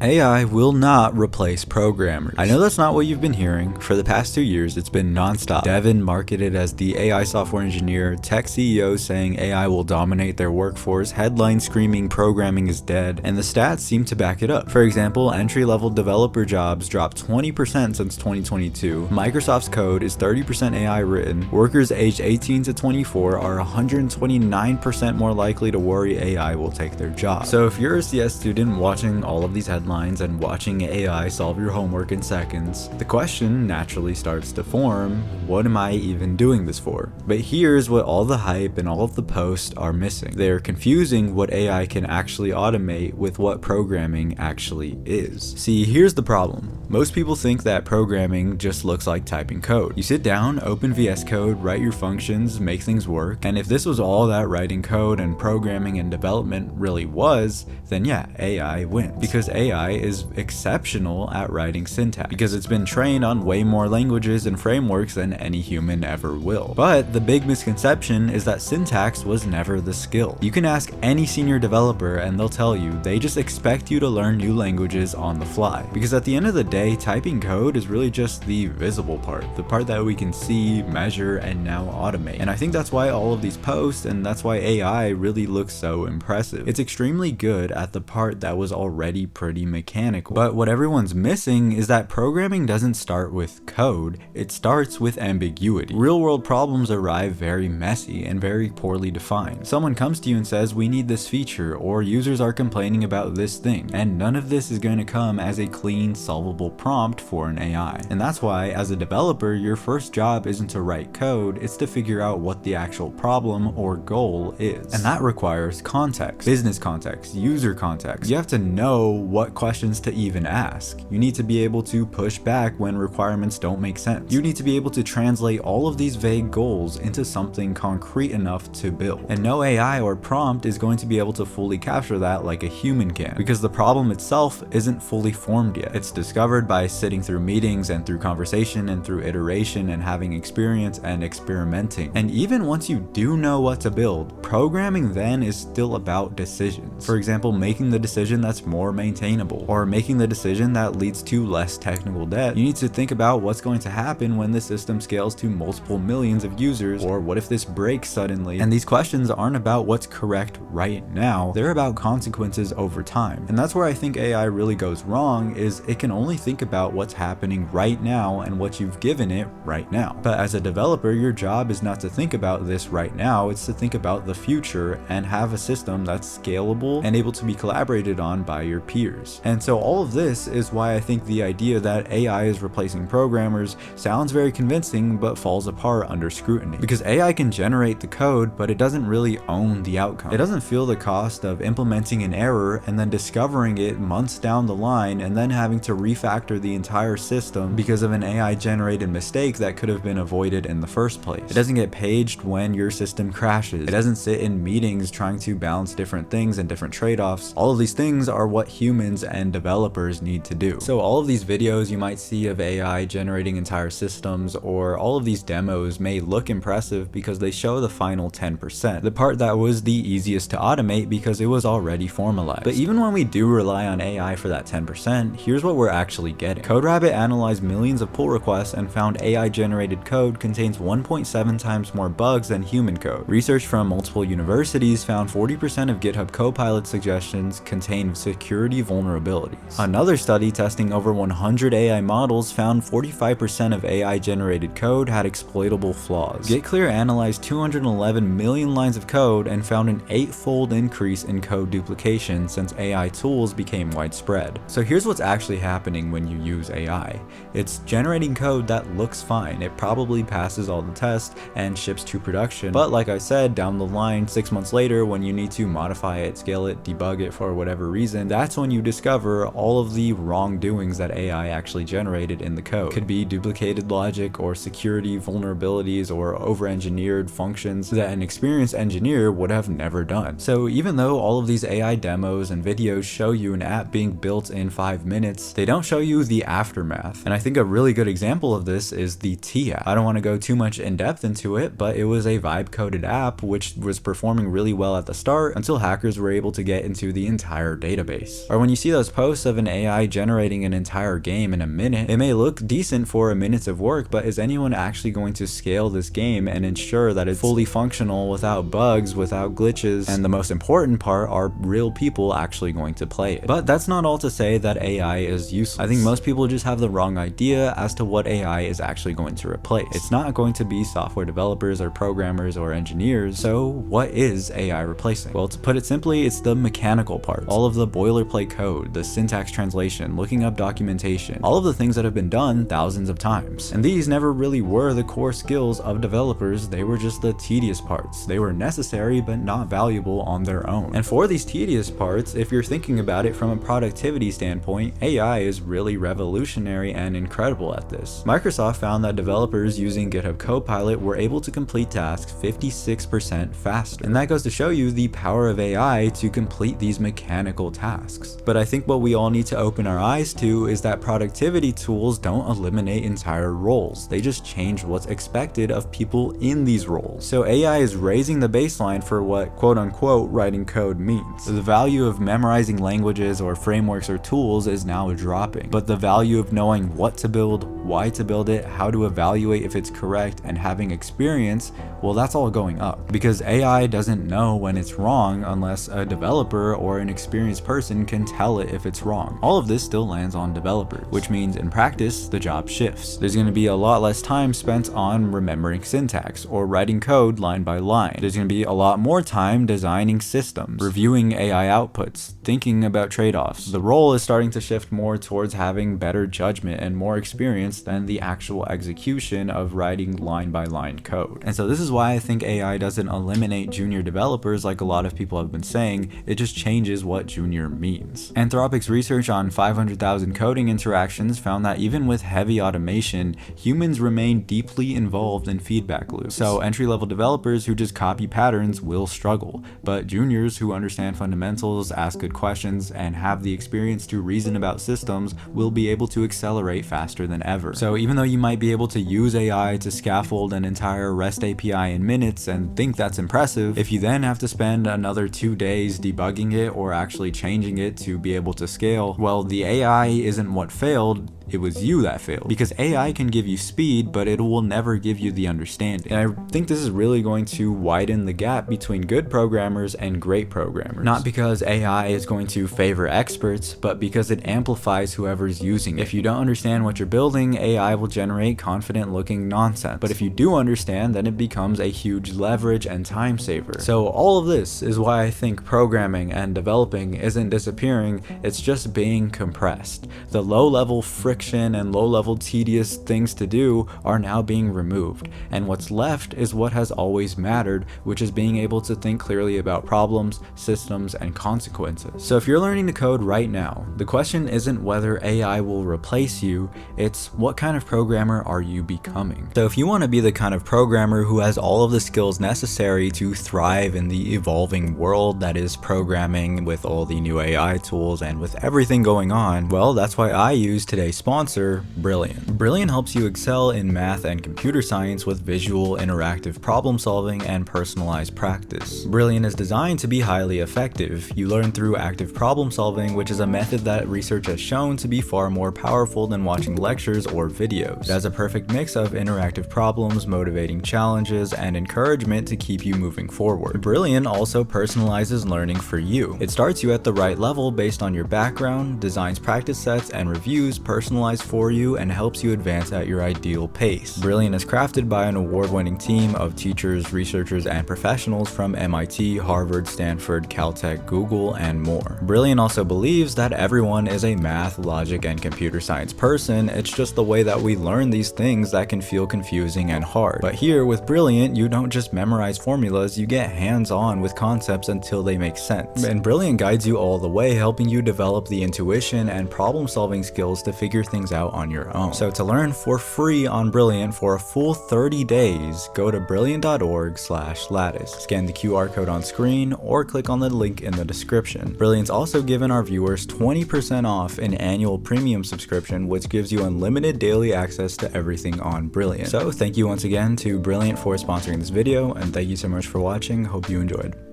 AI will not replace programmers. I know that's not what you've been hearing. For the past 2 years, it's been nonstop. Devin marketed as the AI software engineer, tech CEOs saying AI will dominate their workforce, headlines screaming programming is dead, and the stats seem to back it up. For example, entry-level developer jobs dropped 20% since 2022. Microsoft's code is 30% AI written. Workers aged 18 to 24 are 129% more likely to worry AI will take their job. So if you're a CS student watching all of these headlines and watching AI solve your homework in seconds, the question naturally starts to form, what am I even doing this for? But here's what all the hype and all of the posts are missing. They're confusing what AI can actually automate with what programming actually is. See, here's the problem. Most people think that programming just looks like typing code. You sit down, open VS Code, write your functions, make things work, and if this was all that writing code and programming and development really was, then yeah, AI wins. Because AI is exceptional at writing syntax, because it's been trained on way more languages and frameworks than any human ever will. But the big misconception is that syntax was never the skill. You can ask any senior developer and they'll tell you they just expect you to learn new languages on the fly. Because at the end of the day, typing code is really just the visible part, the part that we can see, measure, and now automate. And I think that's why all of these posts, and that's why AI really looks so impressive. It's extremely good at the part that was already pretty mechanical. But what everyone's missing is that programming doesn't start with code, it starts with ambiguity. Real world problems arrive very messy and very poorly defined. Someone comes to you and says, we need this feature, or users are complaining about this thing, and none of this is going to come as a clean, solvable prompt for an AI. And that's why, as a developer, your first job isn't to write code, it's to figure out what the actual problem or goal is. And that requires context, business context, user context. You have to know what questions to even ask. You need to be able to push back when requirements don't make sense. You need to be able to translate all of these vague goals into something concrete enough to build. And no AI or prompt is going to be able to fully capture that like a human can, because the problem itself isn't fully formed yet. It's discovered by sitting through meetings and through conversation and through iteration and having experience and experimenting. And even once you do know what to build, programming then is still about decisions. For example, making the decision that's more maintainable, or making the decision that leads to less technical debt. You need to think about what's going to happen when the system scales to multiple millions of users, or what if this breaks suddenly? And these questions aren't about what's correct right now, they're about consequences over time. And that's where I think AI really goes wrong, is it can only think about what's happening right now and what you've given it right now. But as a developer, your job is not to think about this right now, it's to think about the future and have a system that's scalable and able to be collaborated on by your peers. And so all of this is why I think the idea that AI is replacing programmers sounds very convincing but falls apart under scrutiny. Because AI can generate the code, but it doesn't really own the outcome. It doesn't feel the cost of implementing an error and then discovering it months down the line and then having to refactor the entire system because of an AI generated mistake that could have been avoided in the first place. It doesn't get paged when your system crashes. It doesn't sit in meetings trying to balance different things and different trade-offs. All of these things are what humans and developers need to do. So all of these videos you might see of AI generating entire systems, or all of these demos, may look impressive because they show the final 10%, the part that was the easiest to automate because it was already formalized. But even when we do rely on AI for that 10%, here's what we're actually getting. CodeRabbit analyzed millions of pull requests and found AI generated code contains 1.7 times more bugs than human code. Research from multiple universities found 40% of GitHub Copilot suggestions contain security vulnerabilities. Another study testing over 100 AI models found 45% of AI generated code had exploitable flaws. GitClear analyzed 211 million lines of code and found an 8-fold increase in code duplication since AI tools became widespread. So here's what's actually happening when you use AI. It's generating code that looks fine. It probably passes all the tests and ships to production. But like I said, down the line, 6 months later, when you need to modify it, scale it, debug it for whatever reason, that's when you discover all of the wrongdoings that AI actually generated in the code. Could be duplicated logic or security vulnerabilities or over-engineered functions that an experienced engineer would have never done. So even though all of these AI demos and videos show you an app being built in 5 minutes, they don't show show you the aftermath. And I think a really good example of this is the T app. I don't want to go too much in depth into it, but it was a vibe coded app which was performing really well at the start until hackers were able to get into the entire database. Or when you see those posts of an AI generating an entire game in a minute, it may look decent for a minute of work, but is anyone actually going to scale this game and ensure that it's fully functional without bugs, without glitches, and the most important part, are real people actually going to play it? But that's not all to say that AI is useless. I think most people just have the wrong idea as to what AI is actually going to replace. It's not going to be software developers or programmers or engineers. So what is AI replacing? Well, to put it simply, it's the mechanical parts. All of the boilerplate code, the syntax translation, looking up documentation, all of the things that have been done thousands of times. And these never really were the core skills of developers, they were just the tedious parts. They were necessary but not valuable on their own. And for these tedious parts, if you're thinking about it from a productivity standpoint, AI is really revolutionary and incredible at this. Microsoft found that developers using GitHub Copilot were able to complete tasks 56% faster. And that goes to show you the power of AI to complete these mechanical tasks. But I think what we all need to open our eyes to is that productivity tools don't eliminate entire roles. They just change what's expected of people in these roles. So AI is raising the baseline for what quote unquote writing code means. The value of memorizing languages or frameworks or tools is now dropping, but the value of knowing what to build, why to build it, how to evaluate if it's correct, and having experience, well, that's all going up. Because AI doesn't know when it's wrong unless a developer or an experienced person can tell it if it's wrong. All of this still lands on developers, which means in practice, the job shifts. There's going to be a lot less time spent on remembering syntax or writing code line by line. There's going to be a lot more time designing systems, reviewing AI outputs, thinking about trade-offs. The role is starting to shift more towards having better judgment and more experience than the actual execution of writing line by line code. And so this is why I think AI doesn't eliminate junior developers like a lot of people have been saying, it just changes what junior means. Anthropic's research on 500,000 coding interactions found that even with heavy automation, humans remain deeply involved in feedback loops. So entry-level developers who just copy patterns will struggle, but juniors who understand fundamentals, ask good questions, and have the experience to reason about systems will be able to accelerate faster than ever. So even though you might be able to use AI to scaffold an entire REST API in minutes and think that's impressive, if you then have to spend another 2 days debugging it or actually changing it to be able to scale, well, the AI isn't what failed, it was you that failed. Because AI can give you speed, but it will never give you the understanding. And I think this is really going to widen the gap between good programmers and great programmers. Not because AI is going to favor experts, but because it amplifies whoever's using it. If you don't understand what you're building, AI will generate confident looking nonsense. But if you do understand, then it becomes a huge leverage and time saver. So all of this is why I think programming and developing isn't disappearing, it's just being compressed. The low-level friction and low-level tedious things to do are now being removed, and what's left is what has always mattered, which is being able to think clearly about problems, systems, and consequences. So if you're learning to code right now, the question isn't whether AI will replace you, it's what kind of programmer are you becoming? So if you want to be the kind of programmer who has all of the skills necessary to thrive in the evolving world that is programming with all the new AI tools and with everything going on, well, that's why I use today's sponsor, Brilliant. Brilliant helps you excel in math and computer science with visual, interactive problem solving and personalized practice. Brilliant is designed to be highly effective. You learn through active problem solving, which is a method that research has shown to be far more powerful than watching lectures or videos. It has a perfect mix of interactive problems, motivating challenges, and encouragement to keep you moving forward. Brilliant also personalizes learning for you. It starts you at the right level based on your background, designs practice sets and reviews personalized for you, and helps you advance at your ideal pace. Brilliant is crafted by an award-winning team of teachers, researchers, and professionals from MIT, Harvard, Stanford, Caltech, Google, and more. Brilliant also believes that everyone is a math, logic, and computer science person. It's just the way that we learn these things that can feel confusing and hard. But here with Brilliant, you don't just memorize formulas, you get hands-on with concepts until they make sense. And Brilliant guides you all the way, helping you develop the intuition and problem-solving skills to figure things out on your own. So to learn for free on Brilliant for a full 30 days, go to brilliant.org/lattice. Scan the QR code on screen or click on the link in the description. Brilliant's also given our viewers 20% off an annual premium subscription, which gives you unlimited daily access to everything on Brilliant. So thank you once again to Brilliant for sponsoring this video, and thank you so much for watching. Hope you enjoyed.